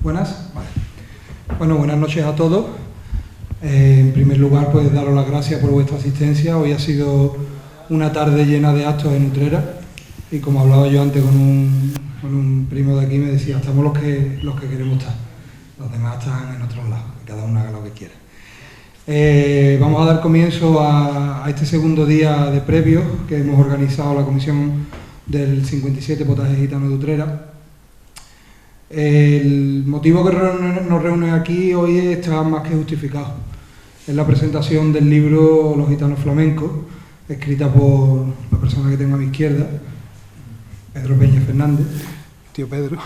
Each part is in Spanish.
Buenas. Vale. Bueno, buenas noches a todos. En primer lugar, pues daros las gracias por vuestra asistencia. Hoy ha sido una tarde llena de actos en Utrera y como hablaba yo antes con un primo de aquí, me decía, estamos los que queremos estar. Los demás están en otros lados, cada uno haga lo que quiera. Vamos a dar comienzo a este segundo día de previos que hemos organizado la comisión del 57 Potaje Gitano de Utrera. El motivo que nos reúne aquí hoy está más que justificado. Es la presentación del libro Los Gitanos Flamencos, escrita por la persona que tengo a mi izquierda, Pedro Peña Fernández, tío Pedro.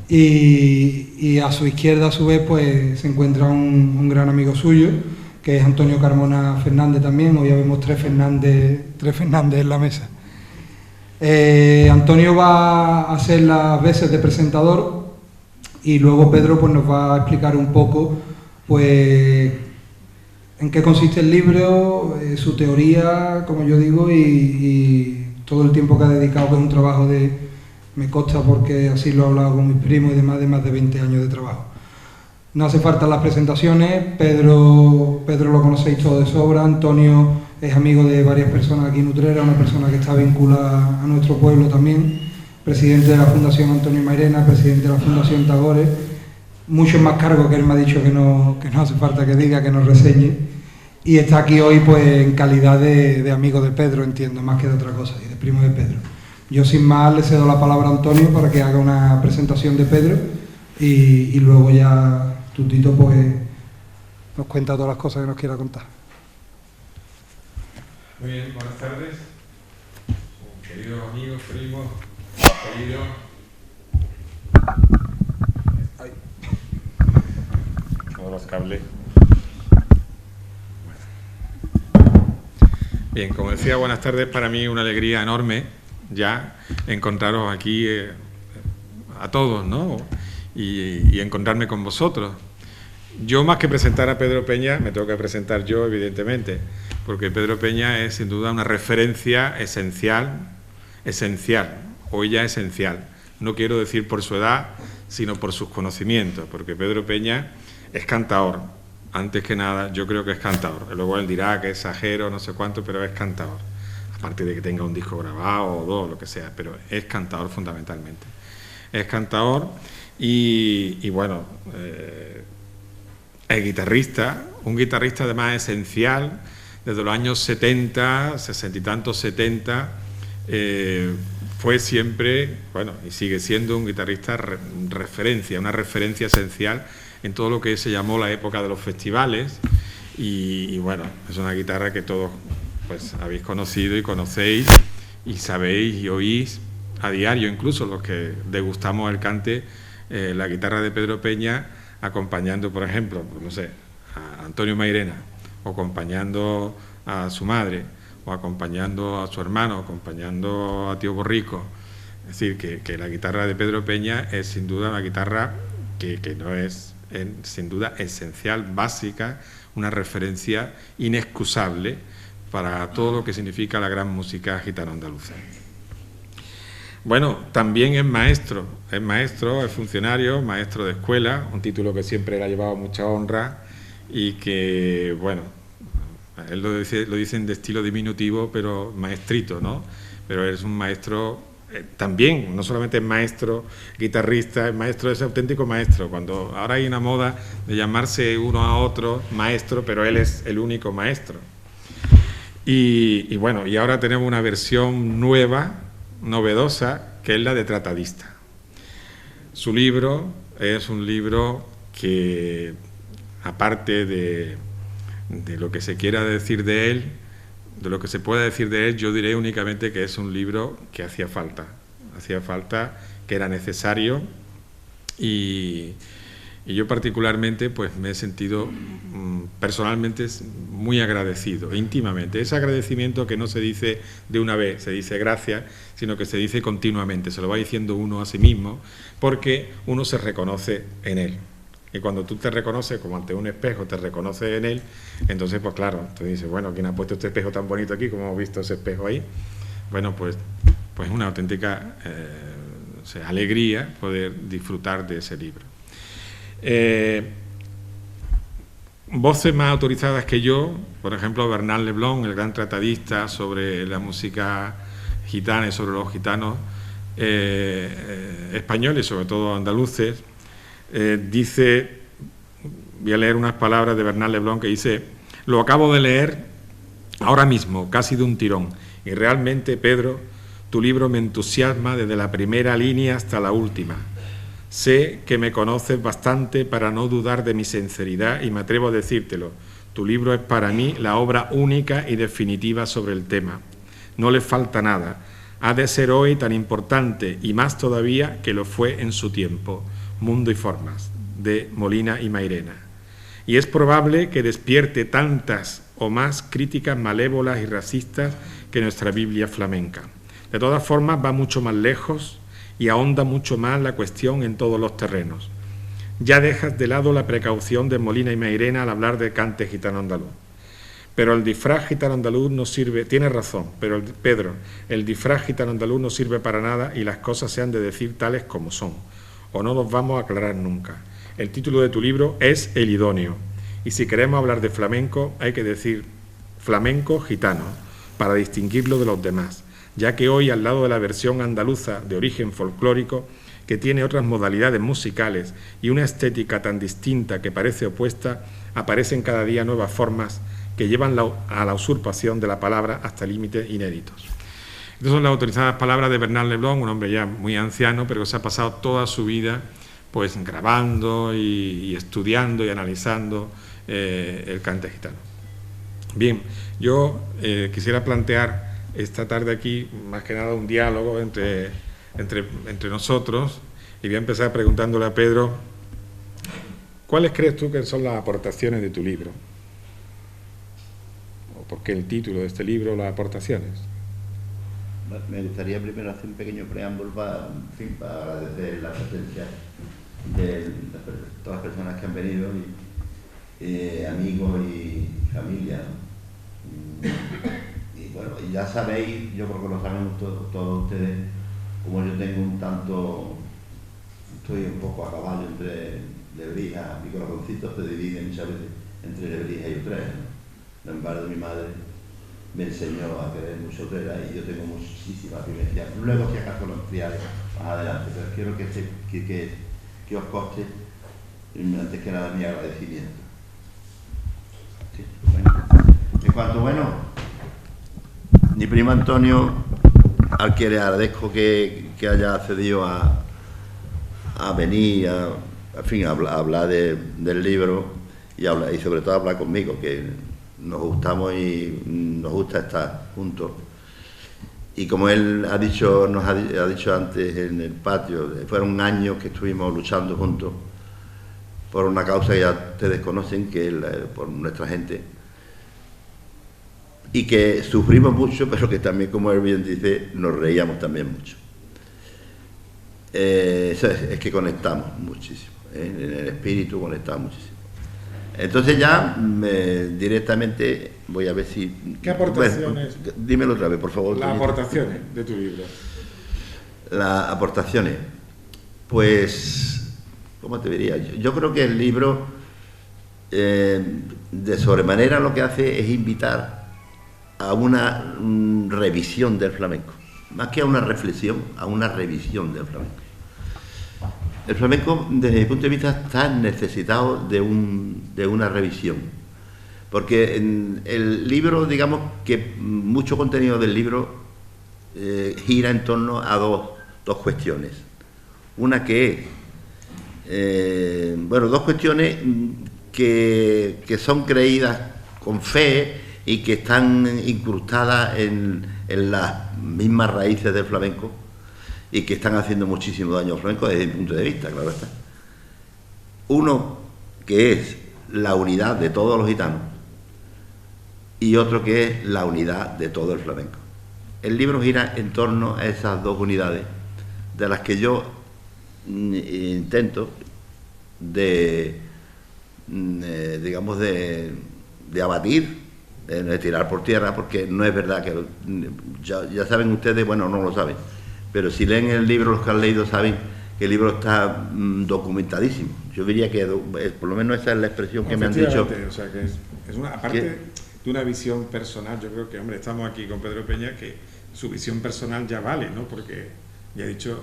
Y a su izquierda, a su vez, pues se encuentra un gran amigo suyo, que es Antonio Carmona Fernández también. Hoy ya vemos tres Fernández en la mesa. Antonio va a hacer las veces de presentador y luego Pedro pues nos va a explicar un poco pues en qué consiste el libro, su teoría, como yo digo, y todo el tiempo que ha dedicado, que es un trabajo me consta porque así lo he hablado con mis primos y demás, de más de 20 años de trabajo. No hace falta las presentaciones. Pedro lo conocéis todo de sobra. Antonio es amigo de varias personas aquí en Utrera, una persona que está vinculada a nuestro pueblo también, presidente de la Fundación Antonio Mairena, presidente de la Fundación Tagore, muchos más cargos que él me ha dicho que no hace falta que diga, que nos reseñe, y está aquí hoy pues en calidad de amigo de Pedro, entiendo, más que de otra cosa, y de primo de Pedro. Yo sin más le cedo la palabra a Antonio para que haga una presentación de Pedro y luego ya Tutito pues nos cuenta todas las cosas que nos quiera contar. Muy bien, buenas tardes, queridos amigos, primos, queridos. Todos los cables. Bien, como decía, buenas tardes. Para mí una alegría enorme ya encontraros aquí a todos, ¿no? Y encontrarme con vosotros. Yo, más que presentar a Pedro Peña, me tengo que presentar yo, evidentemente, porque Pedro Peña es sin duda una referencia esencial, hoy ya esencial. No quiero decir por su edad, sino por sus conocimientos, porque Pedro Peña es cantador. Antes que nada, yo creo que es cantador. Luego él dirá que exagero, no sé cuánto, pero es cantador. Aparte de que tenga un disco grabado o dos, lo que sea, pero es cantador fundamentalmente. Es cantador y bueno, es guitarrista, un guitarrista además esencial. Desde los años 70, 60 y tantos, 70, fue siempre, bueno, y sigue siendo un guitarrista una referencia esencial en todo lo que se llamó la época de los festivales. Y bueno, es una guitarra que todos pues habéis conocido y conocéis y sabéis y oís a diario, incluso los que degustamos el cante, la guitarra de Pedro Peña, acompañando, por ejemplo, no sé, a Antonio Mairena, o acompañando a su madre, o acompañando a su hermano, o acompañando a tío Borrico. Es decir, que la guitarra de Pedro Peña es sin duda una guitarra que no es, sin duda, esencial, básica, una referencia inexcusable para todo lo que significa la gran música gitano-andaluza. Bueno, también es maestro, es funcionario, maestro de escuela, un título que siempre le ha llevado mucha honra y que, bueno, él lo dice de estilo diminutivo, pero maestrito, ¿no? Pero es un maestro también, no solamente es maestro, guitarrista, es maestro, es auténtico maestro. Cuando ahora hay una moda de llamarse uno a otro maestro, pero él es el único maestro. Y bueno, y ahora tenemos una versión nueva, novedosa, que es la de tratadista. Su libro es un libro que, aparte de lo que se quiera decir de él, de lo que se pueda decir de él, yo diré únicamente que es un libro que hacía falta, que era necesario, y yo particularmente pues me he sentido personalmente muy agradecido, íntimamente. Ese agradecimiento que no se dice de una vez, se dice gracias, sino que se dice continuamente, se lo va diciendo uno a sí mismo, porque uno se reconoce en él. Y cuando tú te reconoces, como ante un espejo, te reconoces en él, entonces, pues claro, tú dices, bueno, ¿quién ha puesto este espejo tan bonito aquí? ¿Cómo hemos visto ese espejo ahí? Bueno, pues una auténtica alegría poder disfrutar de ese libro. Voces más autorizadas que yo, por ejemplo, Bernard Leblon, el gran tratadista sobre la música gitana y sobre los gitanos españoles, sobre todo andaluces, dice, voy a leer unas palabras de Bernard Leblon que dice: lo acabo de leer ahora mismo, casi de un tirón, y realmente, Pedro, tu libro me entusiasma desde la primera línea hasta la última. Sé que me conoces bastante para no dudar de mi sinceridad y me atrevo a decírtelo. Tu libro es para mí la obra única y definitiva sobre el tema. No le falta nada. Ha de ser hoy tan importante y más todavía que lo fue en su tiempo. Mundo y formas, de Molina y Mairena. Y es probable que despierte tantas o más críticas malévolas y racistas que nuestra Biblia flamenca. De todas formas, va mucho más lejos y ahonda mucho más la cuestión en todos los terrenos. Ya dejas de lado la precaución de Molina y Mairena al hablar de cante gitano andaluz. Pero el disfraz gitano andaluz no sirve, tienes razón, pero Pedro, el disfraz gitano andaluz no sirve para nada y las cosas se han de decir tales como son, o no los vamos a aclarar nunca. El título de tu libro es el idóneo, y si queremos hablar de flamenco hay que decir flamenco gitano, para distinguirlo de los demás, ya que hoy, al lado de la versión andaluza de origen folclórico, que tiene otras modalidades musicales y una estética tan distinta que parece opuesta, aparecen cada día nuevas formas que llevan a la usurpación de la palabra hasta límites inéditos. Estas son las autorizadas palabras de Bernard Leblon, un hombre ya muy anciano, pero que se ha pasado toda su vida pues grabando y estudiando y analizando el cante gitano. Bien, yo quisiera plantear esta tarde aquí, más que nada, un diálogo entre nosotros, y voy a empezar preguntándole a Pedro, ¿cuáles crees tú que son las aportaciones de tu libro? ¿O por qué el título de este libro, las aportaciones? Me gustaría primero hacer un pequeño preámbulo para agradecer la presencia de todas las personas que han venido, amigos y familia, ¿no? Y bueno, ya sabéis, yo creo que lo saben todos ustedes, como yo tengo estoy un poco a caballo entre Lebrija, mi corazoncito se divide muchas veces entre Lebrija y Utrera, ¿no? La embargo de mi madre me enseñó a querer mucho Utrera y yo tengo muchísimas vivencias. Luego, si acaso lo ampliaré más adelante, pero quiero que os conste, antes que nada, mi agradecimiento. Sí, bueno. En cuanto, mi primo Antonio, al que le agradezco que haya accedido a venir, a hablar del libro y sobre todo a hablar conmigo, que nos gustamos y nos gusta estar juntos. Y como él nos ha dicho antes en el patio, fueron años que estuvimos luchando juntos por una causa que ya ustedes conocen, que es por nuestra gente, y que sufrimos mucho, pero que también, como él bien dice, nos reíamos también mucho. Es que conectamos muchísimo, en el espíritu conectamos muchísimo. Entonces ya directamente voy a ver si... ¿Qué aportaciones? Bueno, dímelo otra vez, por favor. Las aportaciones de tu libro. Las aportaciones. Pues, ¿cómo te diría? Yo creo que el libro, de sobremanera, lo que hace es invitar a una revisión del flamenco. Más que a una reflexión, a una revisión del flamenco. El flamenco, desde mi punto de vista, está necesitado de una revisión, porque en el libro, digamos que mucho contenido del libro gira en torno a dos cuestiones. Una que es, dos cuestiones que son creídas con fe y que están incrustadas en las mismas raíces del flamenco, y que están haciendo muchísimo daño al flamenco desde mi punto de vista, claro está. Uno, que es la unidad de todos los gitanos, y otro que es la unidad de todo el flamenco. El libro gira en torno a esas dos unidades, de las que yo intento de abatir, de tirar por tierra, porque no es verdad que ya saben ustedes, bueno, no lo saben, pero si leen el libro, los que han leído saben que el libro está documentadísimo. Yo diría que, por lo menos esa es la expresión que me han dicho. O sea, que es una, aparte de una visión personal, yo creo que, hombre, estamos aquí con Pedro Peña, que su visión personal ya vale, ¿no? Porque ya he dicho,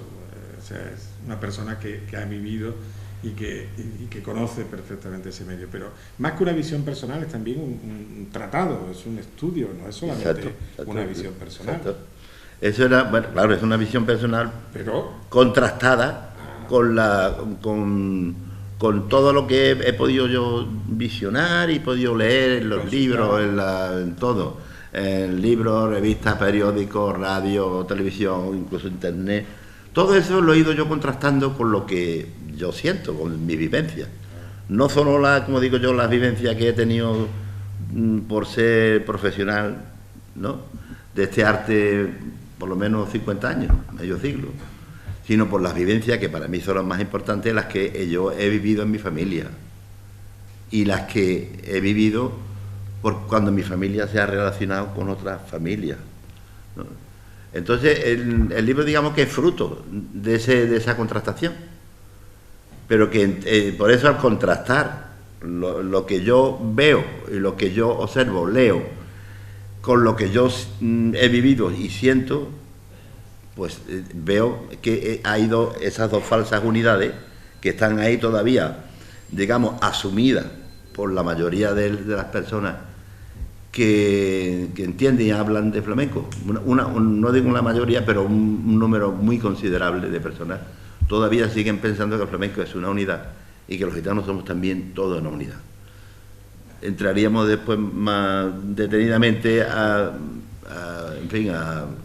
o sea, es una persona que ha vivido y que conoce perfectamente ese medio, pero más que una visión personal es también un tratado, es un estudio, no es solamente exacto, una visión personal. Exacto. Eso era, bueno, claro, es una visión personal, pero contrastada con todo lo que he podido yo visionar y podido leer en los libros, en todo, en libros, revistas, periódicos, radio, televisión, incluso internet. Todo eso lo he ido yo contrastando con lo que yo siento, con mi vivencia. No solo como digo yo, las vivencias que he tenido por ser profesional, ¿no?, de este arte, por lo menos 50 años, medio siglo, sino por las vivencias que para mí son las más importantes, las que yo he vivido en mi familia y las que he vivido cuando mi familia se ha relacionado con otras familias, ¿no? Entonces el libro, digamos que es fruto de esa contrastación, pero que por eso, al contrastar lo que yo veo y lo que yo observo, leo, con lo que yo he vivido y siento, pues veo que ha ido esas dos falsas unidades que están ahí todavía, digamos, asumidas por la mayoría de las personas que entienden y hablan de flamenco. No digo la mayoría, pero un número muy considerable de personas todavía siguen pensando que el flamenco es una unidad y que los gitanos somos también toda una unidad. Entraríamos después más detenidamente a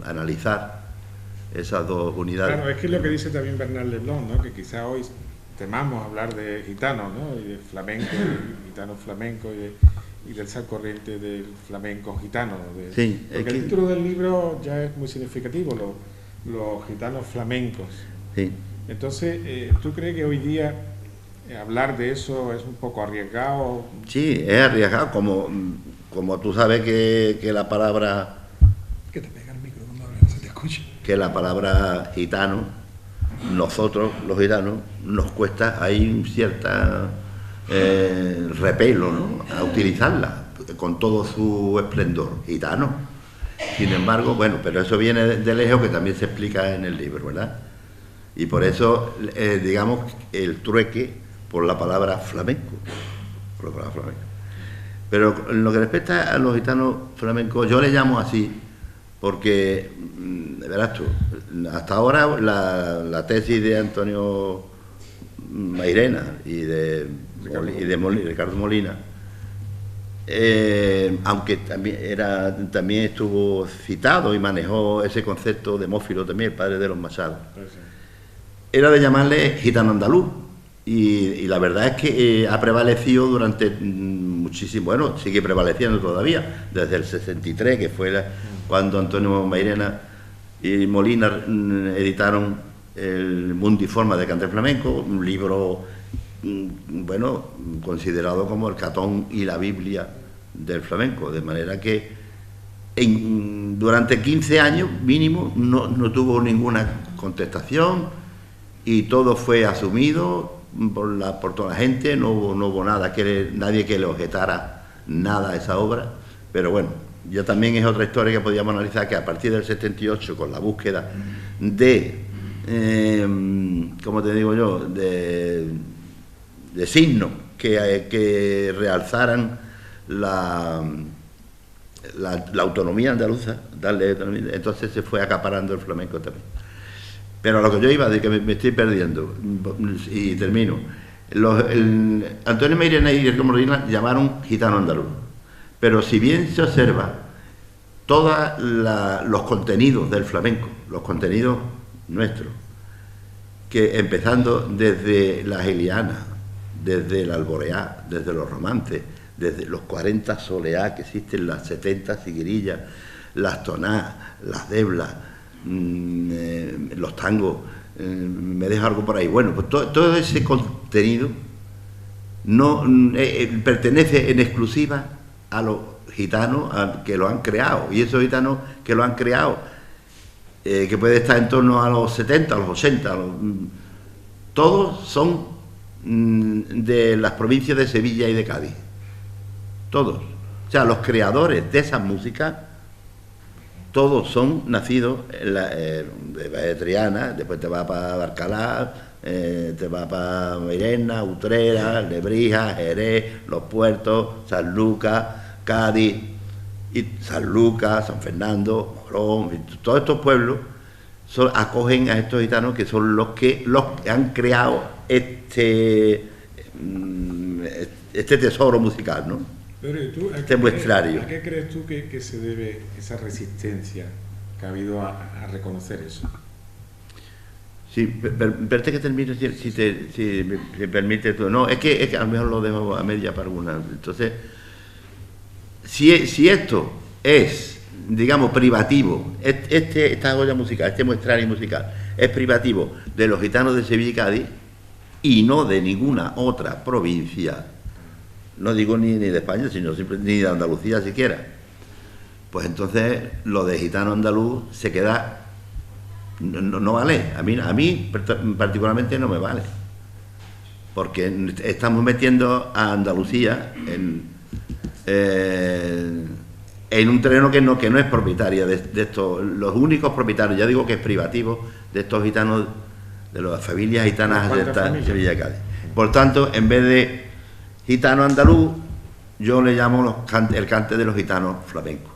analizar esas dos unidades. Claro, es que es lo que dice también Bernard Leblon, ¿no?, que quizá hoy temamos hablar de gitanos, ¿no?, y de flamenco, y gitanos flamencos, y del sal corriente del flamenco gitano. Sí, porque el título del libro ya es muy significativo, los gitanos flamencos. Sí. Entonces, ¿tú crees que hoy día hablar de eso es un poco arriesgado? Sí, es arriesgado, como tú sabes que la palabra... Que te pega el micro cuando hablas, se te escucha. Que la palabra gitano, nosotros los gitanos, nos cuesta, hay un cierta repelo, ¿no?, a utilizarla con todo su esplendor, gitano. Sin embargo, bueno, pero eso viene de lejos, que también se explica en el libro, ¿verdad? Y por eso, digamos, el trueque por la palabra flamenco. Pero en lo que respecta a los gitanos flamencos, yo le llamo así, porque, verás tú, hasta ahora la tesis de Antonio Mairena y de Ricardo Molina, aunque también estuvo citado y manejó ese concepto de Mófilo también, el padre de los Machados, era de llamarle gitano andaluz, y la verdad es que ha prevalecido durante muchísimo, bueno, sigue prevaleciendo todavía, desde el 63, que fue cuando Antonio Mairena y Molina editaron el Mundo y Forma de Cante Flamenco, un libro, bueno, considerado como el Catón y la Biblia del flamenco, de manera que durante 15 años mínimo no tuvo ninguna contestación y todo fue asumido por toda la gente, no hubo nada nadie que le objetara nada a esa obra. Pero bueno, ya también es otra historia que podíamos analizar, que a partir del 78, con la búsqueda de como te digo yo, de signos que realzaran la autonomía andaluza, entonces se fue acaparando el flamenco también. Pero a lo que yo iba, de que me estoy perdiendo, y termino, Antonio Mairena y Ricardo Molina llamaron gitano andaluz, pero si bien se observa todos los contenidos del flamenco, los contenidos nuestros, que empezando desde las Elianas, desde el Alboreá, desde los romances, desde los 40 soleá que existen, las 70 siguirillas, las tonás, las deblas, los tangos, me dejo algo por ahí. Bueno, pues todo ese contenido no pertenece en exclusiva a los gitanos que lo han creado, y esos gitanos que lo han creado que puede estar en torno a los 70, a los 80, todos son de las provincias de Sevilla y de Cádiz. Todos. O sea, los creadores de esas músicas, todos son nacidos de Triana, después te vas para Barcalá, te vas para Mirena, Utrera, Lebrija, Jerez, Los Puertos, San Lucas, Cádiz, y San Lucas, San Fernando, Morón, todos estos pueblos acogen a estos gitanos que son los que han creado este tesoro musical, ¿no? Pero, ¿y tú, este muestrario. ¿A qué crees tú que se debe esa resistencia que ha habido a reconocer eso? Sí, espérate que termine, si me permite tú. No, es que a lo mejor lo dejo a media para alguna. Entonces, si esto es, digamos, privativo, esta olla musical, este muestrario musical, es privativo de los gitanos de Sevilla y Cádiz y no de ninguna otra provincia, no digo ni de España, sino ni de Andalucía siquiera, pues entonces lo de gitano andaluz se queda, no vale. A mí particularmente no me vale, porque estamos metiendo a Andalucía en un terreno que no es propietaria de estos, los únicos propietarios, ya digo que es privativo, de estos gitanos, de las familias gitanas de Sevilla y Cádiz. Por tanto, en vez de gitano andaluz, yo le llamo el cante de los gitanos flamencos.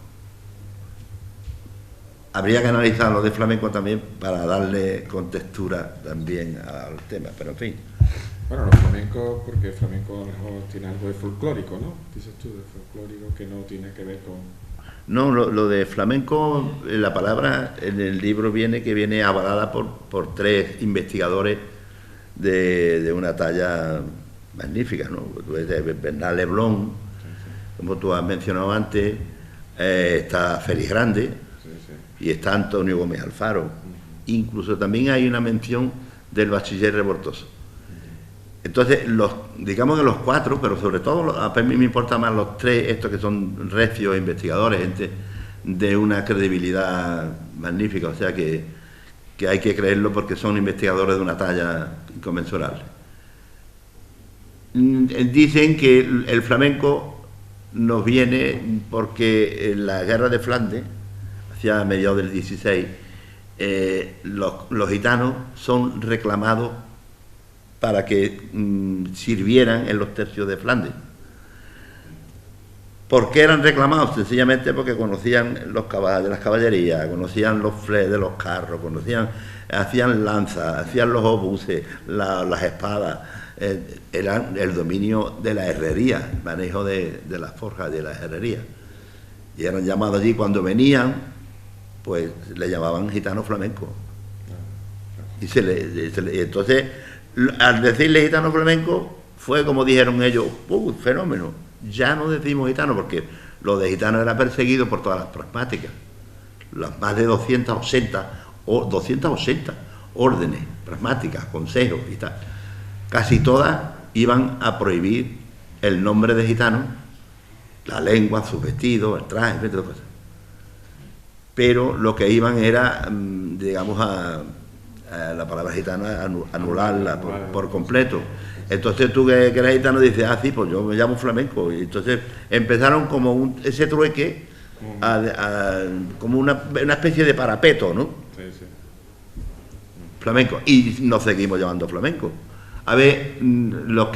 Habría que analizar lo de flamenco también para darle contextura también al tema, pero en fin. Bueno, los flamencos, porque el flamenco a lo mejor tiene algo de folclórico, ¿no? Dices tú, de folclórico que no tiene que ver con... No, lo de flamenco, la palabra en el libro viene avalada por tres investigadores de una talla magnífica, ¿no? Bernal Leblon, como tú has mencionado antes, está Félix Grande, y está Antonio Gómez Alfaro. Incluso también hay una mención del bachiller Revoltoso. Entonces, digamos que los cuatro, pero sobre todo a mí me importan más los tres, estos que son recios investigadores, gente de una credibilidad magnífica, o sea que hay que creerlo porque son investigadores de una talla inconmensurable. Dicen que el flamenco nos viene porque en la guerra de Flandes, hacia mediados del 16, los gitanos son reclamados para que sirvieran en los tercios de Flandes. ¿Por qué eran reclamados? Sencillamente porque conocían los caballos de las caballerías, conocían los fles de los carros, hacían lanzas, hacían los obuses, las espadas, eran el dominio de la herrería, el manejo de las forjas de la herrería. Y eran llamados allí, cuando venían, pues le llamaban gitano flamenco. Y entonces, al decirle gitano flamenco, fue como dijeron ellos, fenómeno, ya no decimos gitano, porque lo de gitano era perseguido por todas las pragmáticas, las más de 280 órdenes pragmáticas, consejos y tal, casi todas iban a prohibir el nombre de gitano, la lengua, sus vestidos, el traje, entre otras cosas. Pero lo que iban era, digamos, a la palabra gitana, anularla por completo. Entonces tú que eres gitano dices, sí, pues yo me llamo flamenco. Y entonces empezaron como ese trueque, como una especie de parapeto, ¿no? Sí. Flamenco. Y nos seguimos llamando flamenco. A ver, los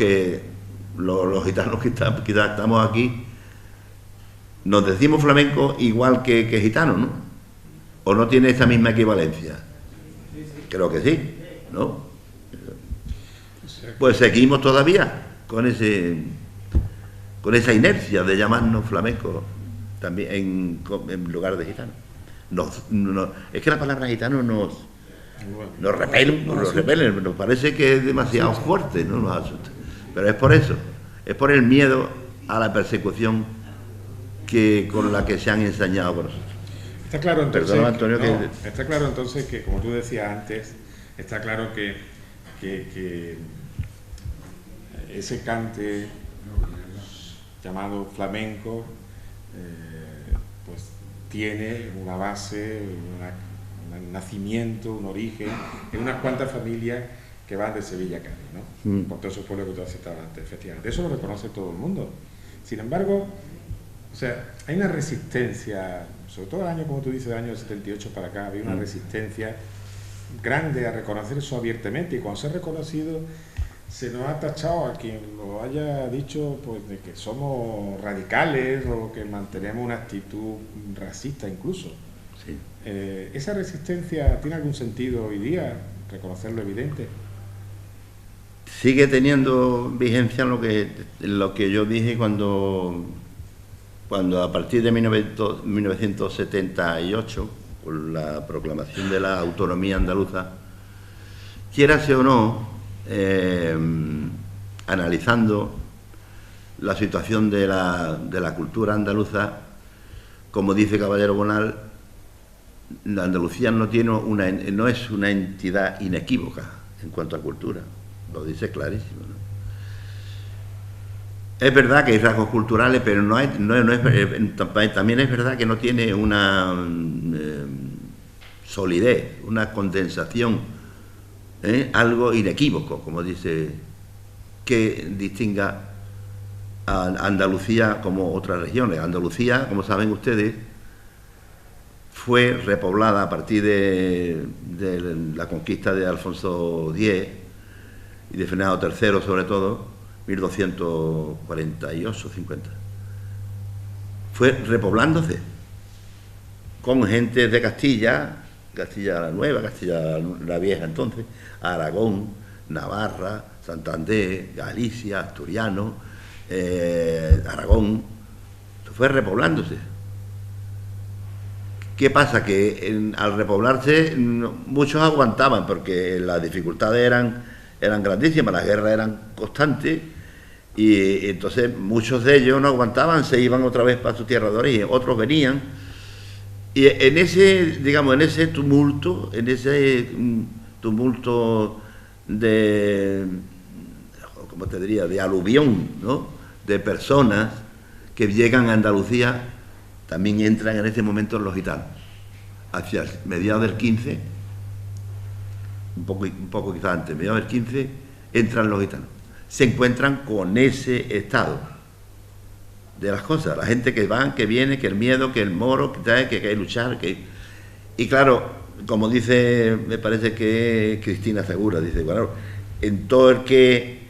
gitanos que estamos aquí, nos decimos flamenco igual que gitano, ¿no? ¿O no tiene esa misma equivalencia? Creo que sí, ¿no? Pues seguimos todavía con esa inercia de llamarnos flamenco también en lugar de gitano. Es que la palabra gitano nos repele, nos parece que es demasiado fuerte, ¿no? Nos asusta. Pero es por eso, es por el miedo a la persecución con la que se han ensañado con nosotros. Está claro entonces, perdón, Antonio, está claro entonces que, como tú decías antes, está claro que ese cante llamado flamenco pues tiene una base, un nacimiento, un origen, en unas cuantas familias que van de Sevilla a Cádiz, ¿no? Por todos esos pueblos que tú has citado antes, efectivamente. Eso lo reconoce todo el mundo. Sin embargo, o sea, hay una resistencia, sobre todo el año, como tú dices, del año 78 para acá, había una resistencia grande a reconocer eso abiertamente, y cuando se ha reconocido, se nos ha tachado a quien lo haya dicho, pues, de que somos radicales o que mantenemos una actitud racista incluso. Sí. ¿Esa resistencia tiene algún sentido hoy día, reconocerlo evidente? Sigue teniendo vigencia lo que yo dije cuando a partir de 1978, con la proclamación de la autonomía andaluza, quierase o no, analizando la situación de la cultura andaluza, como dice Caballero Bonal, la Andalucía no es una entidad inequívoca en cuanto a cultura, lo dice clarísimo, ¿no? Es verdad que hay rasgos culturales, pero también es verdad que no tiene una solidez, una condensación, algo inequívoco, como dice, que distinga a Andalucía como otras regiones. Andalucía, como saben ustedes, fue repoblada a partir de la conquista de Alfonso X y de Fernando III, sobre todo, 1248-50. Fue repoblándose con gente de Castilla la Nueva, Castilla la Vieja entonces, Aragón, Navarra, Santander, Galicia, Asturiano, Aragón. Fue repoblándose. ¿Qué pasa? Que al repoblarse muchos aguantaban porque las dificultades eran grandísimas, las guerras eran constantes, y entonces muchos de ellos no aguantaban, se iban otra vez para su tierra de origen, otros venían, y en ese tumulto de, ¿cómo te diría?, de aluvión, ¿no?, de personas que llegan a Andalucía, también entran en ese momento los gitanos. Hacia mediados del 15, un poco quizás antes, mediados del 15, entran los gitanos. Se encuentran con ese estado de las cosas, la gente que van, que viene, que el miedo, que el moro, que hay que luchar, y claro, como dice, me parece que Cristina Segura, dice, bueno, en todo el que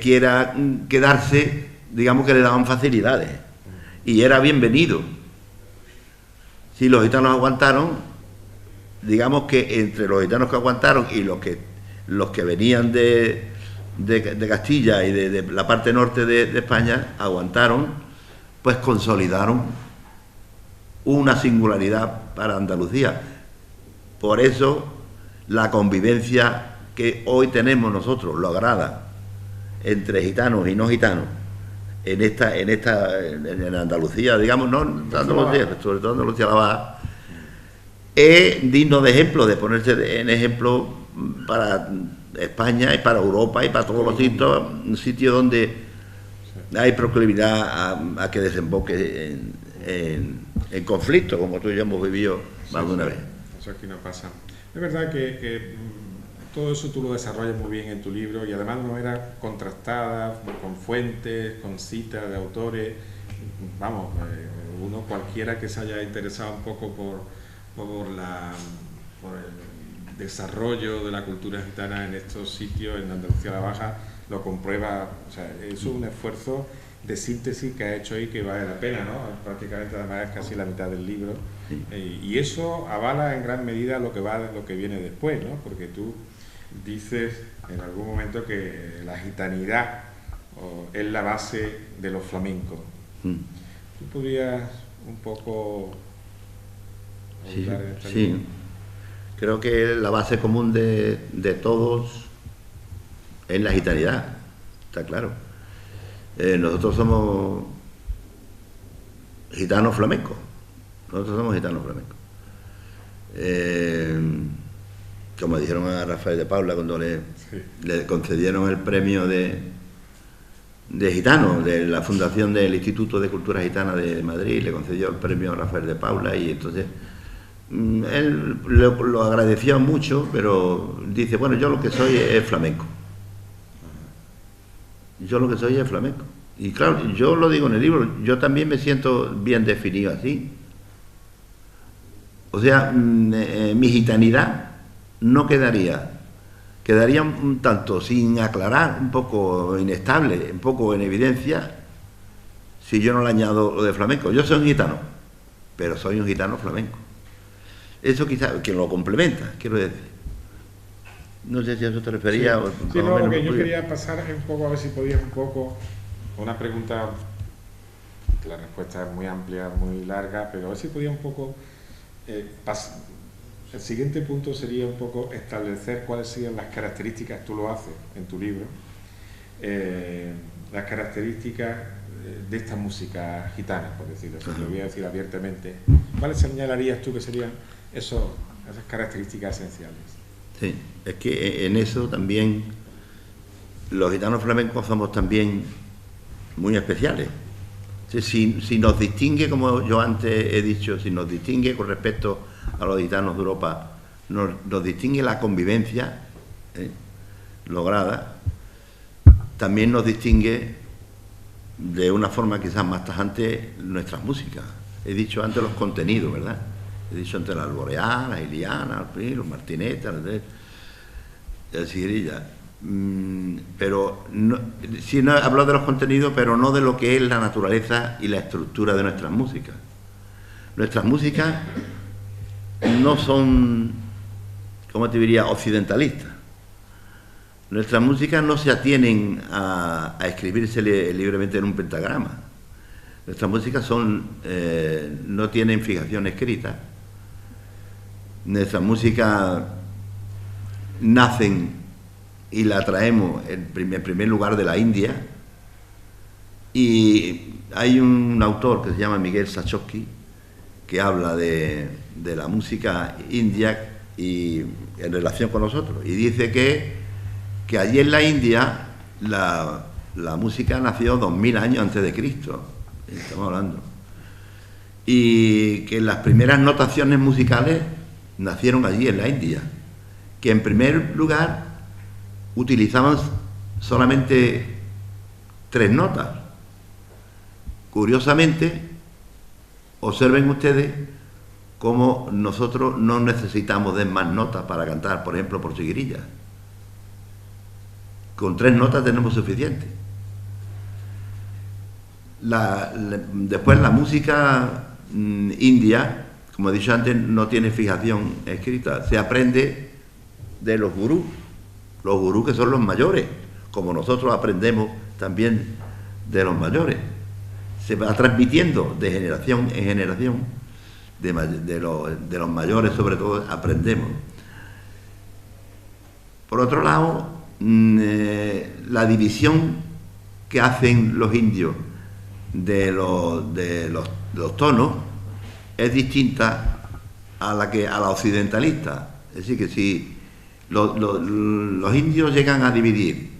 quiera quedarse, digamos que le daban facilidades, y era bienvenido. Si los gitanos aguantaron, digamos que entre los gitanos que aguantaron y los que venían de Castilla y de la parte norte de España, aguantaron, pues consolidaron una singularidad para Andalucía. Por eso la convivencia que hoy tenemos nosotros, lograda entre gitanos y no gitanos, en Andalucía, digamos, no Andalucía, sobre todo Andalucía la Baja, es digno de ejemplo, de ponerse en ejemplo para España y para Europa y para todos los sitios donde hay proclividad a que desemboque en conflicto, como tú y yo hemos vivido más de una vez. Eso aquí no pasa. Es verdad que todo eso tú lo desarrollas muy bien en tu libro, y además de manera contrastada, con fuentes, con citas de autores. Vamos, uno cualquiera que se haya interesado un poco por el desarrollo de la cultura gitana en estos sitios, en Andalucía la Baja, lo comprueba. O sea, eso es un esfuerzo de síntesis que ha hecho ahí que vale la pena, ¿no? Prácticamente, además, es casi la mitad del libro. Sí. Y eso avala en gran medida lo que viene después, ¿no? Porque tú dices en algún momento que la gitanidad es la base de los flamencos. ¿Tú podrías un poco hablar en esta línea? Creo que la base común de todos es la gitanidad, está claro. Nosotros somos gitanos flamencos. Como dijeron a Rafael de Paula cuando le concedieron el premio de gitano de la fundación del Instituto de Cultura Gitana de Madrid, le concedió el premio a Rafael de Paula, y entonces Él lo agradeció mucho, pero dice, bueno, yo lo que soy es flamenco. Yo lo que soy es flamenco. Y claro, yo lo digo en el libro, yo también me siento bien definido así. O sea, mi gitanidad no quedaría un tanto sin aclarar, un poco inestable, un poco en evidencia, si yo no le añado lo de flamenco. Yo soy un gitano, pero soy un gitano flamenco. Eso quizás que lo complementa, quiero decir. No sé si a eso te refería. Sí, no, porque yo quería pasar un poco, a ver si podías un poco, una pregunta, la respuesta es muy amplia, muy larga, pero a ver si podías un poco, el siguiente punto sería un poco establecer cuáles serían las características, tú lo haces en tu libro, las características de esta música gitana, por decirlo así, lo voy a decir abiertamente. ¿Cuáles señalarías tú que serían esas características esenciales? Sí, es que en eso también los gitanos flamencos somos también muy especiales. Si nos distingue, como yo antes he dicho, si nos distingue con respecto a los gitanos de Europa, nos distingue la convivencia lograda, también nos distingue de una forma quizás más tajante nuestras músicas. He dicho antes los contenidos, ¿verdad? He dicho antes la alboreá, la iliana, los martinetas, la sigrilla. Pero sí no hablo de los contenidos, pero no de lo que es la naturaleza y la estructura de nuestras músicas. Nuestras músicas no son, ¿cómo te diría?, occidentalistas. Nuestras músicas no se atienen a escribirse libremente en un pentagrama. Nuestras músicas no tienen fijación escrita. Nuestras músicas nacen y la traemos en primer lugar de la India, y hay un autor que se llama Miguel Sachowski que habla de la música india y en relación con nosotros, y dice que allí en la India la música nació 2000 años antes de Cristo, estamos hablando, y que las primeras notaciones musicales nacieron allí en la India, que en primer lugar utilizaban solamente 3 notas. Curiosamente, observen ustedes cómo nosotros no necesitamos de más notas para cantar, por ejemplo, por sigrilla. Con 3 notas tenemos suficiente. Después la música india, como he dicho antes, no tiene fijación escrita. Se aprende de los gurús que son los mayores, como nosotros aprendemos también de los mayores. Se va transmitiendo de generación en generación, de los mayores sobre todo aprendemos. Por otro lado, la división que hacen los indios de los tonos es distinta a la occidentalista. Es decir, que si los indios llegan a dividir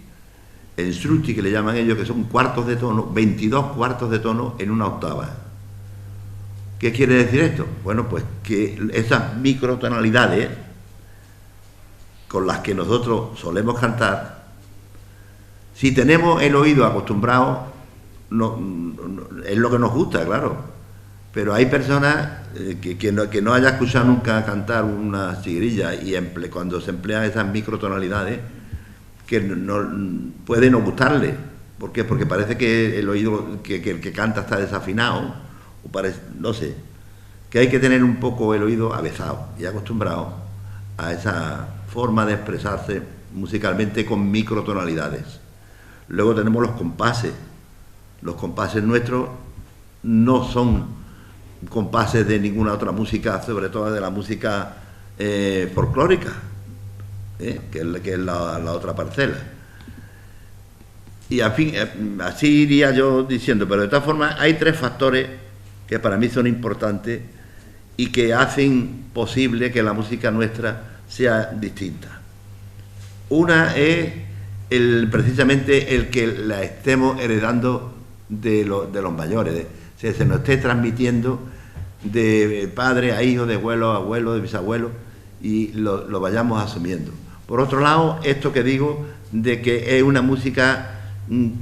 en shruti, que le llaman ellos, que son cuartos de tono, 22 cuartos de tono en una octava. ¿Qué quiere decir esto? Bueno, pues que esas microtonalidades con las que nosotros solemos cantar, si tenemos el oído acostumbrado, es lo que nos gusta, claro. Pero hay personas que no haya escuchado nunca cantar una sigrilla y cuando se emplean esas microtonalidades, que no puede no gustarle. ¿Por qué? Porque parece que el oído que el que canta está desafinado, o parece, no sé, que hay que tener un poco el oído avezado y acostumbrado a esa forma de expresarse musicalmente con microtonalidades. Luego tenemos los compases. Los compases nuestros no son compases de ninguna otra música, sobre todo de la música folclórica, que es la otra parcela. Y en fin, así iría yo diciendo, pero de todas formas hay 3 factores que para mí son importantes y que hacen posible que la música nuestra sea distinta. Una es precisamente el que la estemos heredando de los mayores, se nos esté transmitiendo de padre a hijo, de abuelo a abuelo, de bisabuelo, y lo vayamos asumiendo. Por otro lado, esto que digo, de que es una música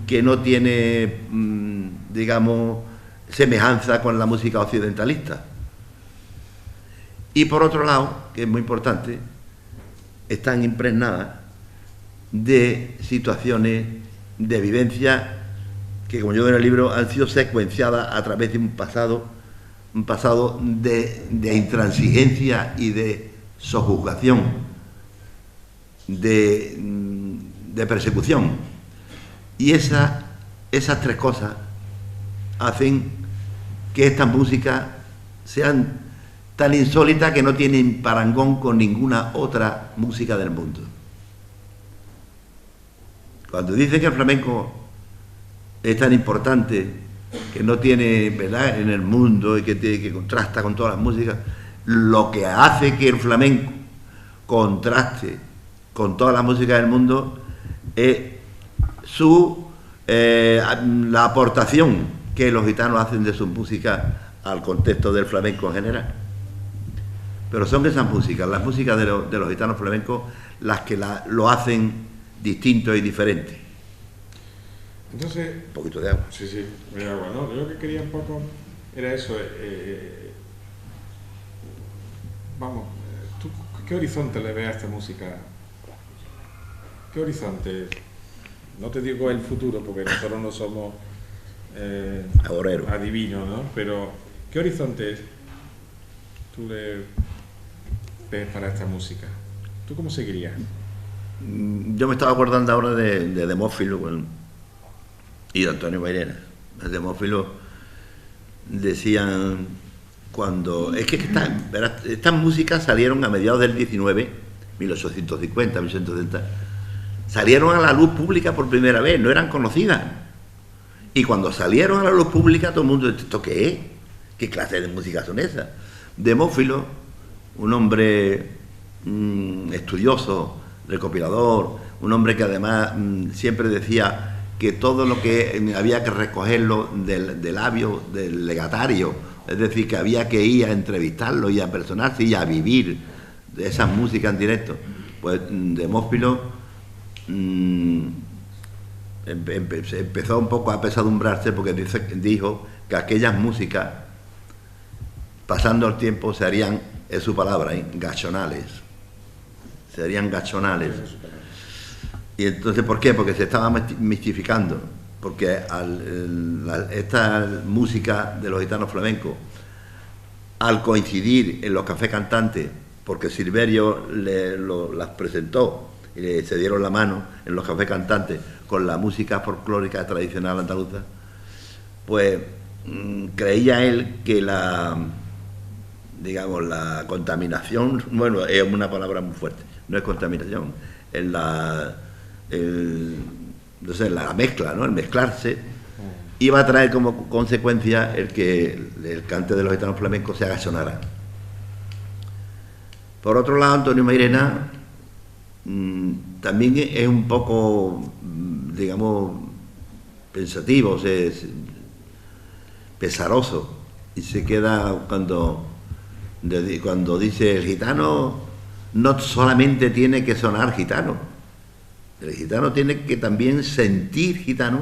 que no tiene, digamos, semejanza con la música occidentalista. Y por otro lado, que es muy importante, están impregnadas de situaciones de vivencia que, como yo veo en el libro, han sido secuenciadas a través de un pasado de intransigencia y de sojuzgación, de persecución. Y esas tres cosas hacen que estas músicas sean tan insólitas que no tienen parangón con ninguna otra música del mundo. Cuando dicen que el flamenco es tan importante, que no tiene, ¿verdad?, en el mundo, y que contrasta con todas las músicas, lo que hace que el flamenco contraste con todas las músicas del mundo es la aportación que los gitanos hacen de su música al contexto del flamenco en general. Pero son esas músicas, las músicas de los gitanos flamencos, las que lo hacen distinto y diferente. Entonces, un poquito de agua. Sí, de agua, ¿no? Yo lo que quería un poco era eso. Vamos, ¿tú qué horizonte le ves a esta música? ¿Qué horizonte? No te digo el futuro, porque nosotros no somos adivinos, ¿no? Pero, ¿qué horizonte tú le ves para esta música? ¿Tú cómo seguirías? Yo me estaba acordando ahora de Demófilo y de Antonio Mairena. De Demófilo decían cuando... Es que estas músicas salieron a mediados del 19, 1850, 1870, salieron a la luz pública por primera vez, no eran conocidas. Y cuando salieron a la luz pública, todo el mundo dice, ¿esto qué es? ¿Qué clase de música son esas? Demófilo, un hombre estudioso, recopilador, un hombre que además siempre decía que todo lo que había que recogerlo del labio del legatario, es decir, que había que ir a entrevistarlo y a personarse y a vivir de esas músicas en directo. Pues Demófilo empezó un poco a apesadumbrarse porque dijo que aquellas músicas, pasando el tiempo, se harían, es su palabra, gachonales. Serían gachonales. Y entonces, ¿por qué? Porque se estaba mistificando. Porque esta música de los gitanos flamencos, al coincidir en los cafés cantantes, porque Silverio las presentó y se dieron la mano en los cafés cantantes con la música folclórica tradicional andaluza, pues creía él que la contaminación, bueno, es una palabra muy fuerte, no es contaminación, es la mezcla, ¿no? El mezclarse, iba a traer como consecuencia el que el cante de los gitanos flamencos se agachonara. Por otro lado, Antonio Mairena también es un poco, digamos, pensativo, es pesaroso, y se queda cuando dice el gitano no solamente tiene que sonar gitano, el gitano tiene que también sentir gitano,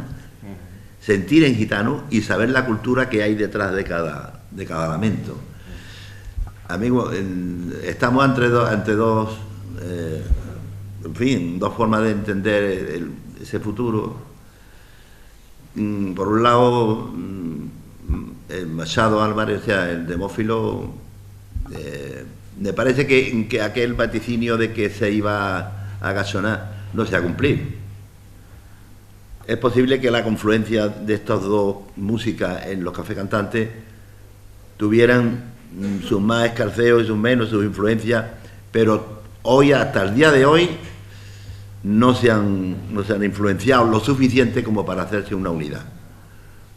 sentir en gitano y saber la cultura que hay detrás de cada lamento. Amigos, estamos ante dos formas de entender ese futuro. Por un lado, el Machado Álvarez, o sea, el Demófilo, me parece que aquel vaticinio de que se iba a agachonar no se ha cumplido. Es posible que la confluencia de estas dos músicas en los cafés cantantes tuvieran sus más escarceos y sus menos, sus influencias, pero hoy, hasta el día de hoy, no se han influenciado lo suficiente como para hacerse una unidad.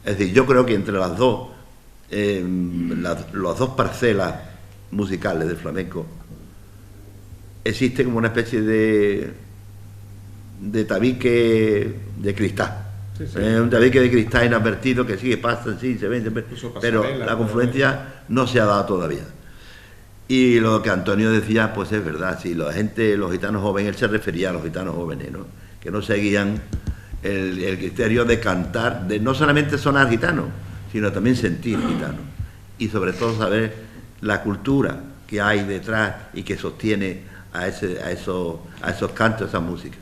Es decir, yo creo que entre las dos, las dos parcelas musicales del flamenco, existe como una especie de tabique de cristal Sí, sí. Un tabique de cristal inadvertido que sí, que pasa, sí, se ven, pero la confluencia no se ha dado todavía. Y lo que Antonio decía, pues es verdad, sí, la gente, los gitanos jóvenes, él se refería a los gitanos jóvenes, ¿no? Que no seguían el criterio de cantar, de no solamente sonar gitano, sino también sentir gitano. Y sobre todo saber la cultura que hay detrás y que sostiene a esos cantos, a esa música.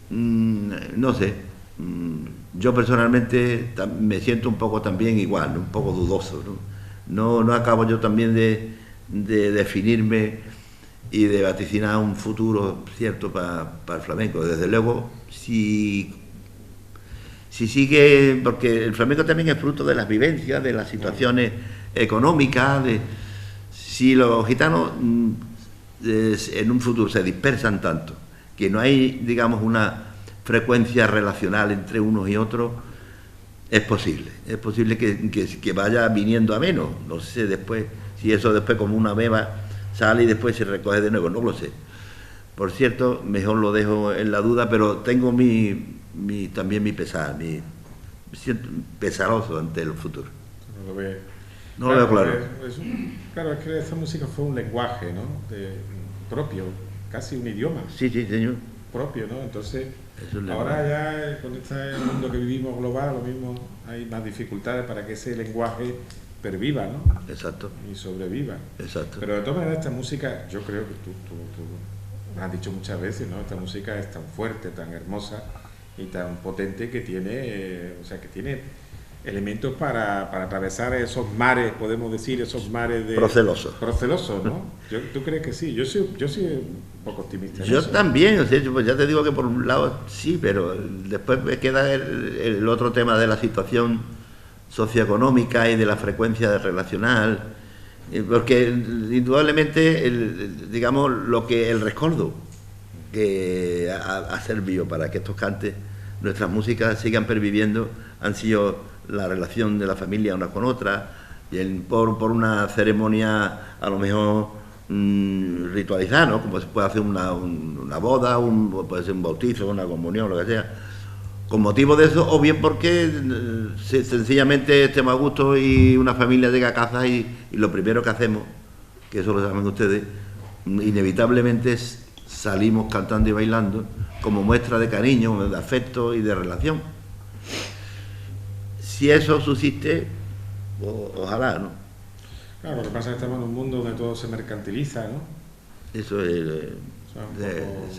No sé, yo personalmente me siento un poco también igual, ¿no? Un poco dudoso, ¿no? No acabo yo también de definirme y de vaticinar un futuro cierto para el flamenco. Desde luego, si sigue, porque el flamenco también es fruto de las vivencias, de las situaciones económicas, si los gitanos en un futuro se dispersan tanto, que no hay, digamos, una frecuencia relacional entre unos y otros, es posible que vaya viniendo a menos. No sé después si eso después como una beba sale y después se recoge de nuevo, no lo sé. Por cierto, mejor lo dejo en la duda, pero tengo también mi pesar, me siento pesaroso ante el futuro. No lo ve. No lo veo claro. Claro, es que esa música fue un lenguaje, ¿no? Propio, casi un idioma. Sí, señor. Propio, ¿no? Entonces, ahora ya con este mundo que vivimos global, lo mismo hay más dificultades para que ese lenguaje perviva, ¿no? Exacto. Y sobreviva. Exacto. Pero de todas maneras esta música, yo creo que tú me has dicho muchas veces, ¿no? Esta música es tan fuerte, tan hermosa y tan potente que tiene, que tiene elementos para atravesar esos mares, podemos decir, esos mares de... Procelosos, ¿no? ¿Tú crees que sí? Yo soy un poco optimista. Yo también, pues ya te digo que por un lado sí, pero después me queda el otro tema de la situación socioeconómica y de la frecuencia relacional, porque indudablemente, digamos, el rescoldo que ha servido para que estos cantes, nuestras músicas sigan perviviendo, han sido la relación de la familia una con otra, y por una ceremonia a lo mejor ritualizada, ¿no? Como se puede hacer una boda, puede ser un bautizo, una comunión, lo que sea, con motivo de eso, o bien porque sencillamente estemos a gusto y una familia llega a casa y lo primero que hacemos, que eso lo saben ustedes, inevitablemente salimos cantando y bailando como muestra de cariño, de afecto y de relación. Si eso subsiste, ojalá, ¿no? Claro, lo que pasa es que estamos en un mundo donde todo se mercantiliza, ¿no? Eso es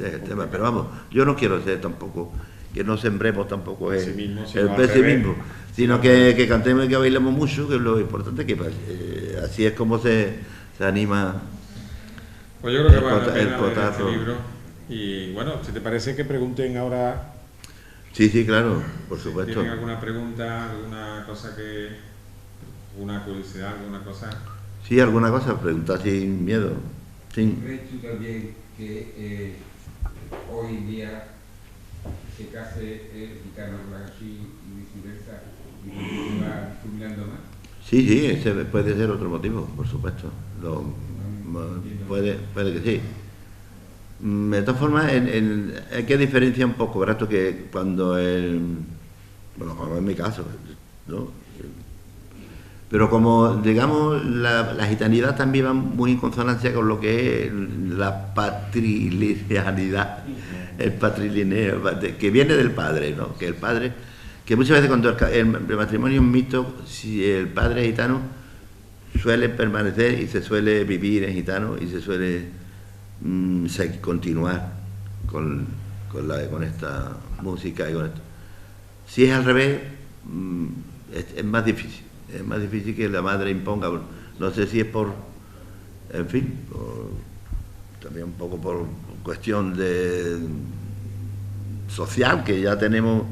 el tema. Pero vamos, yo no quiero ser tampoco, que no sembremos tampoco el pesimismo, sino que cantemos y que bailemos mucho, que es lo importante, que así es como se anima. Pues yo creo que vale la pena leer este libro. Y bueno, si te parece que pregunten ahora... Sí, claro, por supuesto. ¿Tienen alguna pregunta, alguna cosa alguna curiosidad, alguna cosa? Sí, alguna cosa, preguntar sin miedo. Sí. ¿Crees tú también que hoy en día se case el gitano blanquí y viceversa y se va difuminando más? Sí, ese puede ser otro motivo, por supuesto. Puede que sí. De todas formas, hay que diferenciar un poco, ¿verdad? Que cuando como en mi caso, ¿no? Pero como, digamos, la gitanidad también va muy en consonancia con lo que es la patrilinealidad, el patrilineo, que viene del padre, ¿no? Que el padre, que muchas veces cuando el matrimonio es un mito, si el padre es gitano, suele permanecer y se suele vivir en gitano y se suele continuar con esta música y con esto. Si es al revés, es más difícil. Es más difícil que la madre imponga. No sé si es también un poco por cuestión social, que ya tenemos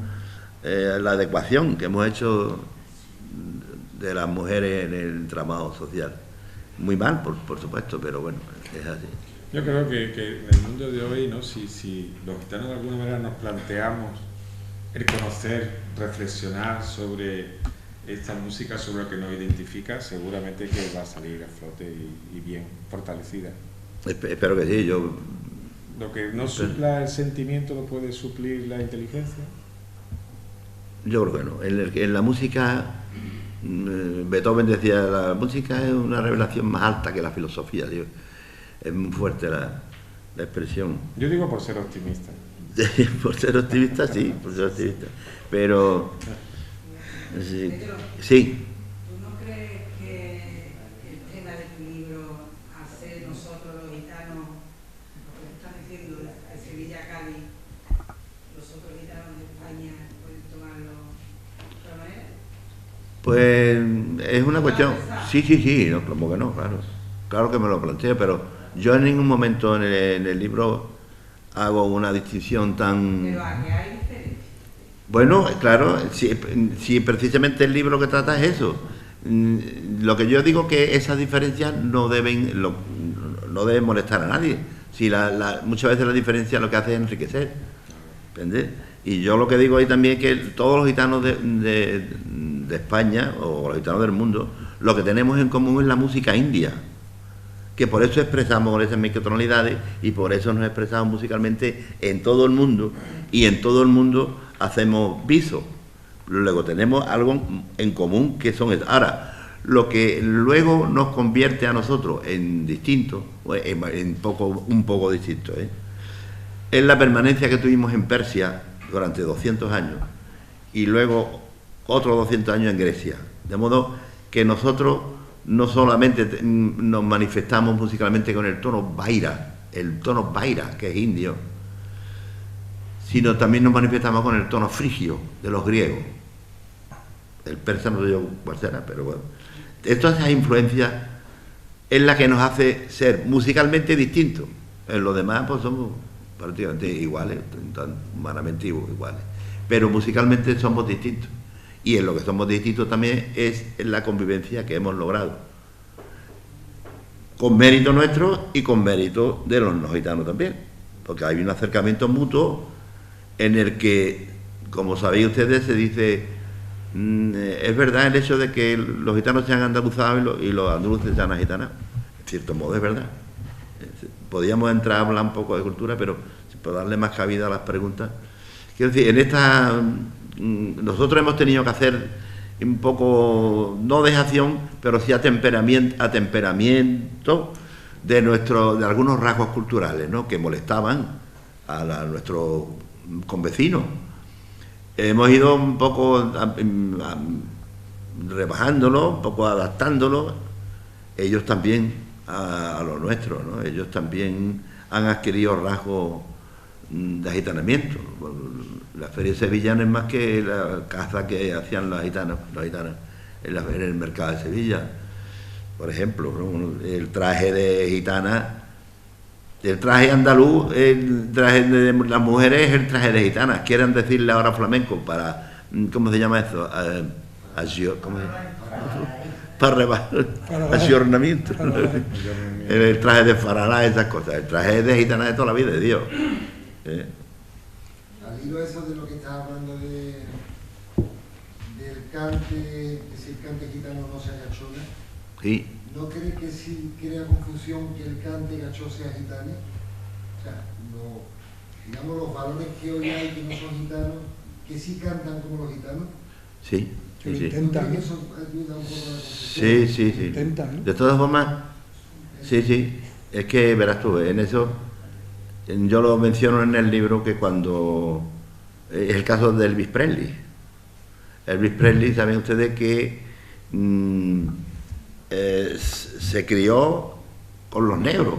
la adecuación que hemos hecho de las mujeres en el entramado social. Muy mal, por supuesto, pero bueno, es así. Yo creo que en el mundo de hoy, ¿no? Si los gitanos de alguna manera nos planteamos el conocer, reflexionar sobre esta música, sobre lo que nos identifica, seguramente que va a salir a flote y bien fortalecida. Espero que sí. Lo que no supla el sentimiento lo puede suplir la inteligencia. Yo creo que no. En la música, Beethoven decía, la música es una revelación más alta que la filosofía. Digo. Es muy fuerte la expresión. Yo digo por ser optimista. Por ser optimista, sí, por ser optimista. Pero... Sí. ¿Tú no crees que el tema de tu libro, hacer nosotros los gitanos, lo que estás diciendo, de Sevilla a Cádiz, los otros gitanos de España pueden tomarlo de otra manera? Pues es una cuestión... Sí, no, como que no, claro. Claro que me lo planteo, pero yo en ningún momento en el libro hago una distinción tan... Pero ¿a qué hay diferencia? Bueno, claro, si precisamente el libro que trata es eso. Lo que yo digo que esas diferencias no deben molestar a nadie. Si muchas veces la diferencia lo que hace es enriquecer. ¿Entiendes? Y yo lo que digo ahí también es que todos los gitanos de España, o los gitanos del mundo, lo que tenemos en común es la música india. Que por eso expresamos con esas microtonalidades y por eso nos expresamos musicalmente en todo el mundo, y en todo el mundo hacemos viso. Luego tenemos algo en común que son... Ahora, lo que luego nos convierte a nosotros en distintos, un poco distintos, es la permanencia que tuvimos en Persia durante 200 años y luego otros 200 años en Grecia. De modo que nosotros no solamente nos manifestamos musicalmente con el tono vaira, que es indio, sino también nos manifestamos con el tono frigio de los griegos. El persa no sé yo cuál será, pero bueno. Todas esas influencias es la que nos hace ser musicalmente distintos. En lo demás pues somos prácticamente iguales, humanamente iguales. Pero musicalmente somos distintos. Y en lo que somos distintos también es en la convivencia que hemos logrado. Con mérito nuestro y con mérito de los no gitanos también. Porque hay un acercamiento mutuo en el que, como sabéis ustedes, se dice, es verdad el hecho de que los gitanos sean andaluzados y los andaluces sean gitanas. En cierto modo es verdad. Podríamos entrar a hablar un poco de cultura, pero por darle más cabida a las preguntas. Quiero decir, nosotros hemos tenido que hacer un poco, no dejación, pero sí a temperamento de algunos rasgos culturales, ¿no?, que molestaban a nuestros convecinos. Hemos ido un poco rebajándolo, un poco adaptándolo, ellos también a lo nuestro, ¿no? Ellos también han adquirido rasgos de agitanamiento. La feria de Sevilla no es más que la caza que hacían las gitanas en el mercado de Sevilla, por ejemplo, ¿no? El traje de gitana, el traje andaluz, el traje de las mujeres es el traje de gitanas. Quieren decirle ahora flamenco para, ¿cómo se llama eso? Para ayornamiento. El traje de faralá, esas cosas. El traje de gitana de toda la vida de Dios. Al hilo eso de lo que estás hablando del cante, que si el cante gitano no sea gachona, Sí. ¿no crees que sí crea confusión que el cante gachó sea gitano? O sea, digamos los varones que hoy hay que no son gitanos, que sí cantan como los gitanos. Sí, Que lo sí. intentan. ¿No crees que eso ayuda un poco a la confusión? Sí. Intentan, ¿no? De todas formas, sí. Es que verás tú, en eso, yo lo menciono en el libro que cuando es el caso de Elvis Presley. Elvis Presley, saben ustedes que se crió con los negros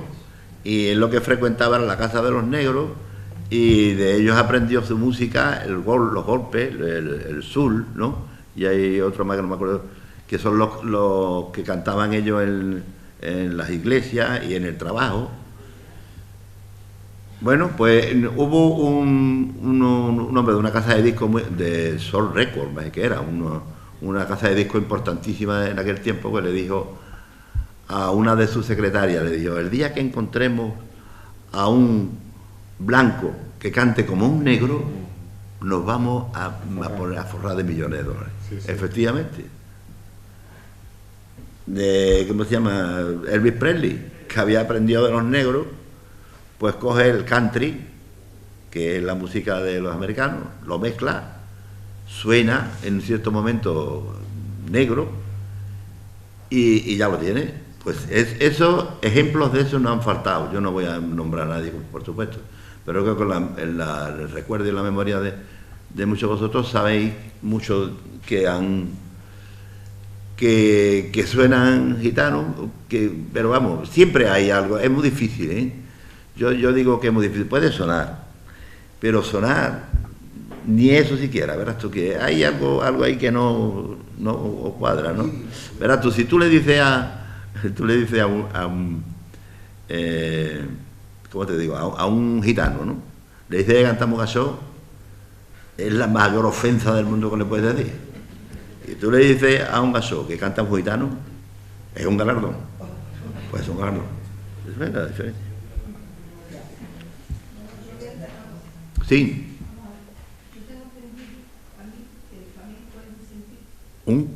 y es lo que frecuentaba en la casa de los negros y de ellos aprendió su música, los golpes, el soul, ¿no? Y hay otro más que no me acuerdo, que son los que cantaban ellos en las iglesias y en el trabajo. Bueno, pues hubo un hombre de una casa de discos de Soul Records, que era una casa de discos importantísima en aquel tiempo, que le dijo a una de sus secretarias, le dijo, el día que encontremos a un blanco que cante como un negro, nos vamos a poner a forrar de millones de dólares. Sí. Efectivamente. ¿Cómo se llama? Elvis Presley, que había aprendido de los negros, pues coge el country, que es la música de los americanos, lo mezcla, suena en un cierto momento negro y ya lo tiene. Pues ejemplos de eso no han faltado. Yo no voy a nombrar a nadie, por supuesto, pero creo que el recuerdo y la memoria de muchos de vosotros sabéis mucho que suenan gitanos, pero vamos, siempre hay algo. Es muy difícil, ¿eh? Yo digo que es muy difícil. Puede sonar, pero sonar ni eso siquiera. Verás tú que hay algo ahí que no cuadra, ¿no? Verás tú, si tú le dices a un ¿cómo te digo? A un gitano, ¿no? Le dices que cantamos gasó, es la mayor ofensa del mundo que le puedes decir. Y tú le dices a un gasó que canta un gitano, es un galardón. Pues es un galardón. Es la diferencia. Sí. Un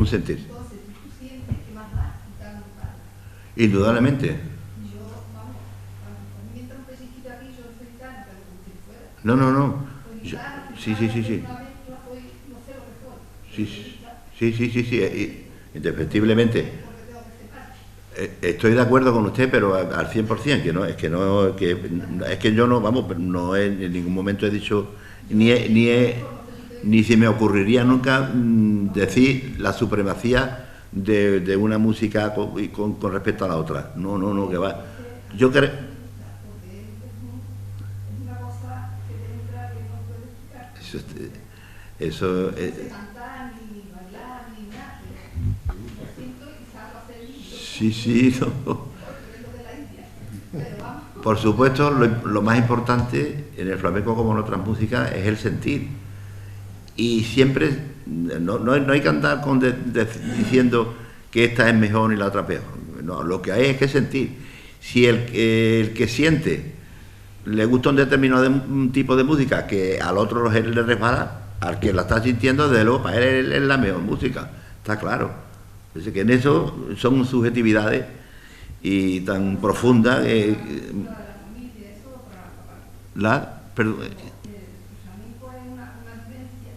sentir. Indudablemente. No. Sí. Sí. Indefectiblemente. Estoy de acuerdo con usted, pero al 100%, es que yo no, vamos, no en ningún momento he dicho, ni se me ocurriría nunca decir la supremacía de una música con respecto a la otra. No, que va. Yo creo... Eso sí. No. Por supuesto, lo más importante en el flamenco como en otras músicas es el sentir. Y siempre, no hay que andar diciendo que esta es mejor y la otra peor. No, lo que hay es que sentir. Si el que siente le gusta un determinado tipo de música que al otro le resbala, al que la está sintiendo, desde luego, para él es la mejor música. Está claro. Entonces, que en eso son subjetividades y tan profundas. Perdón.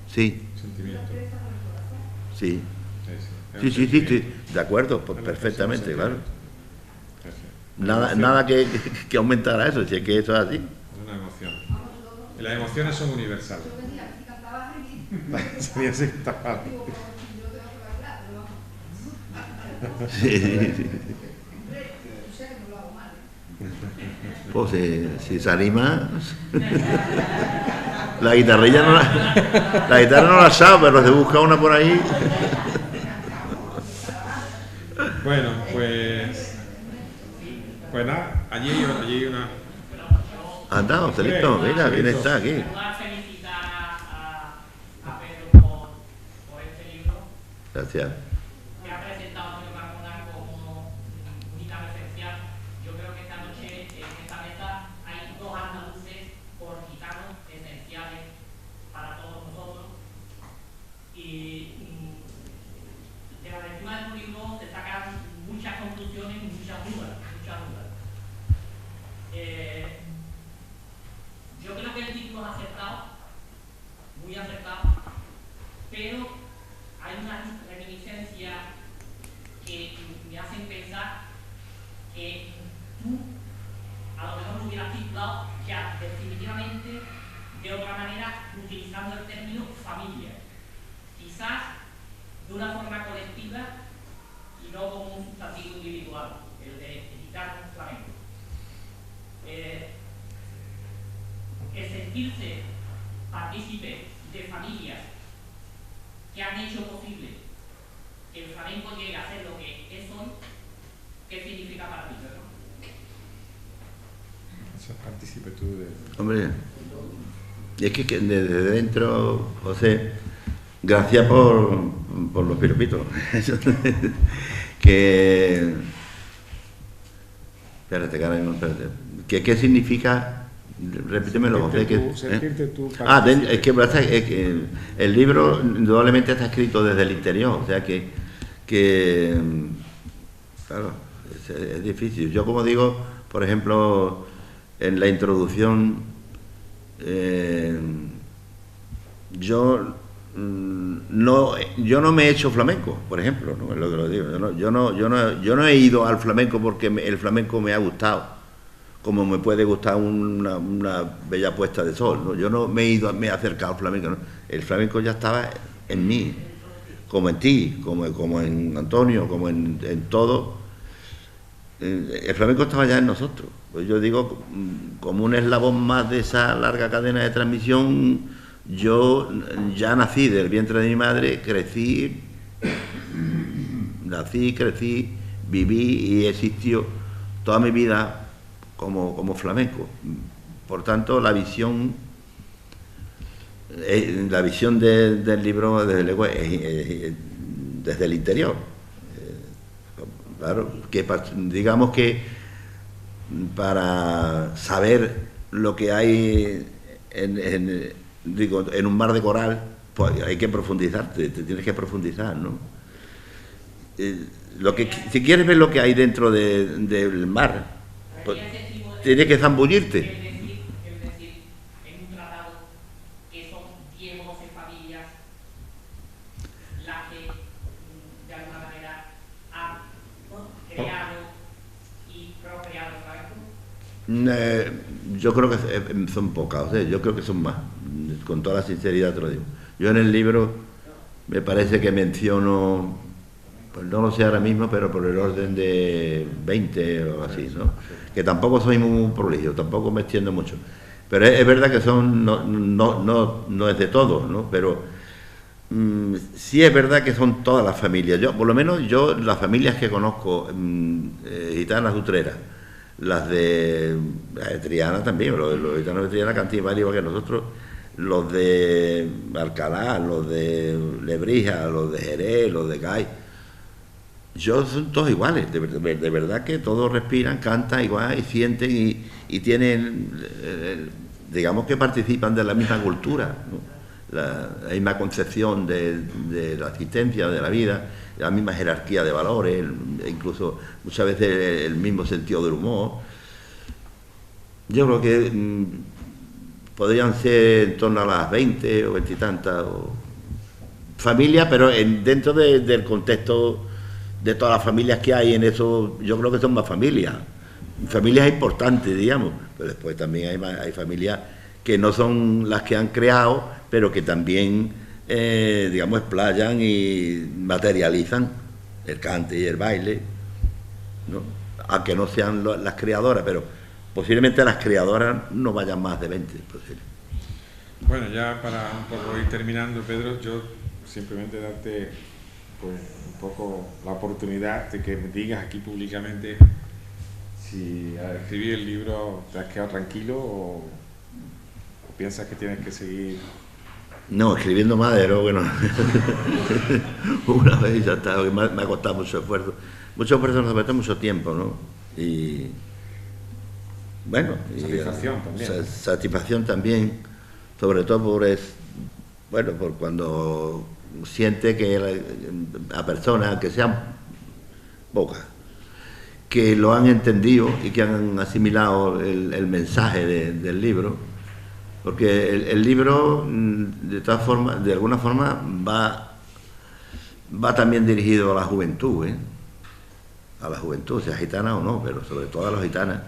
Sí. Sí, de acuerdo, pues perfectamente, claro. Nada que aumentara eso, si es que eso es así. Es una emoción. Y las emociones son universales. Sería así que está. Sí. Pues si se anima. La guitarra no la sabe, pero se busca una por ahí. Bueno, pues nada, allí hay una... Anda, Joselito, mira, bien está aquí. Felicitar a Pedro por este libro. Gracias. Que ha presentado a Antonio Carmona como un gitano esencial. Yo creo que esta noche en esta mesa hay dos andaluces por gitanos esenciales para todos nosotros. Y de la lectura de tu libro se sacan muchas conclusiones y muchas dudas. Yo creo que el título es acertado, muy acertado, pero hay unas reminiscencias que me hacen pensar que tú a lo mejor lo hubieras titulado ya definitivamente de otra manera, utilizando el término familia, quizás de una forma colectiva y no como un sustantivo individual, el de gitano flamenco. El sentirse partícipe de familias que han hecho posible que el flamenco llegue a ser lo que es hoy, ¿qué significa para ti? Eso partícipe tú de... Hombre, es que desde dentro, José, gracias por los piropitos. Que... Espérate, caray, espérate. ¿Qué significa? Repítemelo, José. Sentirte tú es que el libro indudablemente está escrito desde el interior, o sea que claro, es difícil. Yo, como digo, por ejemplo, en la introducción yo no me he hecho flamenco, por ejemplo, ¿no? Es lo que lo digo. Yo no he ido al flamenco porque el flamenco me ha gustado, como me puede gustar una bella puesta de sol, ¿no? Yo no me he acercado al flamenco, ¿no? El flamenco ya estaba en mí, como en ti, como en Antonio, como en todo. El flamenco estaba ya en nosotros. Pues yo digo, como un eslabón más de esa larga cadena de transmisión. Yo ya nací del vientre de mi madre, nací, crecí, viví y existió toda mi vida como flamenco. Por tanto, la visión del libro, desde luego, desde el interior. Claro, que digamos que para saber lo que hay en un mar de coral, pues hay que profundizar, te tienes que profundizar, ¿no? Si quieres ver lo que hay dentro del mar, pues tienes que zambullirte. Es decir, en un tratado que son 10 o 12 familias las que de alguna manera han creado y procreado el flamenco. Yo creo que son pocas, yo creo que son más, con toda la sinceridad te lo digo. Yo en el libro me parece que menciono, pues no lo sé ahora mismo, pero por el orden de 20 o así, ¿no? Que tampoco soy muy prolijo, tampoco me extiendo mucho. Pero es verdad que son, no es de todos, ¿no? Pero sí es verdad que son todas las familias. Por lo menos las familias que conozco, gitanas utreras, las de Triana también, los gitanos de Triana cantan igual que nosotros, los de Alcalá, los de Lebrija, los de Jerez, los de Cádiz. Son todos iguales, de verdad que todos respiran, cantan igual y sienten y tienen, digamos que participan de la misma cultura, ¿no? La misma concepción de la existencia, de la vida, la misma jerarquía de valores, incluso muchas veces el mismo sentido del humor. Yo creo que podrían ser en torno a las 20 o 20 y tantas familias, pero dentro del contexto de todas las familias que hay en eso, yo creo que son más familias importantes, digamos, pero después también hay familias que no son las que han creado, pero que también, digamos, explayan y materializan el cante y el baile, ¿no? Aunque no sean las creadoras, pero posiblemente las creadoras no vayan más de 20. Posible. Bueno, ya para un poco ir terminando, Pedro, yo simplemente darte pues un poco la oportunidad de que me digas aquí públicamente si al escribir el libro te has quedado tranquilo o piensas que tienes que seguir. No, escribiendo más, pero bueno, una vez ya está, me ha costado mucho esfuerzo nos mete mucho tiempo, ¿no? Y bueno, satisfacción también. Satisfacción también, sobre todo por cuando siente que a personas, que sean pocas, que lo han entendido y que han asimilado el mensaje del libro, porque el libro de alguna forma va también dirigido a la juventud, a la juventud, sea gitana o no, pero sobre todo a las gitanas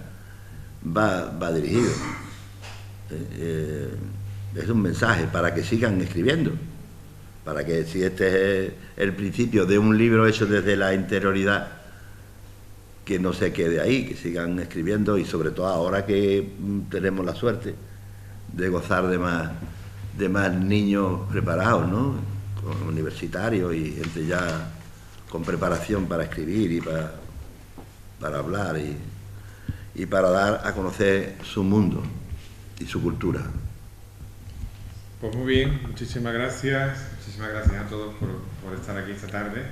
va dirigido. Es un mensaje para que sigan escribiendo, para que si este es el principio de un libro hecho desde la interioridad, que no se quede ahí, que sigan escribiendo, y sobre todo ahora que tenemos la suerte de gozar de más niños preparados, ¿no? Universitarios y gente ya con preparación para escribir y para hablar y para dar a conocer su mundo y su cultura. Pues muy bien, muchísimas gracias a todos por estar aquí esta tarde.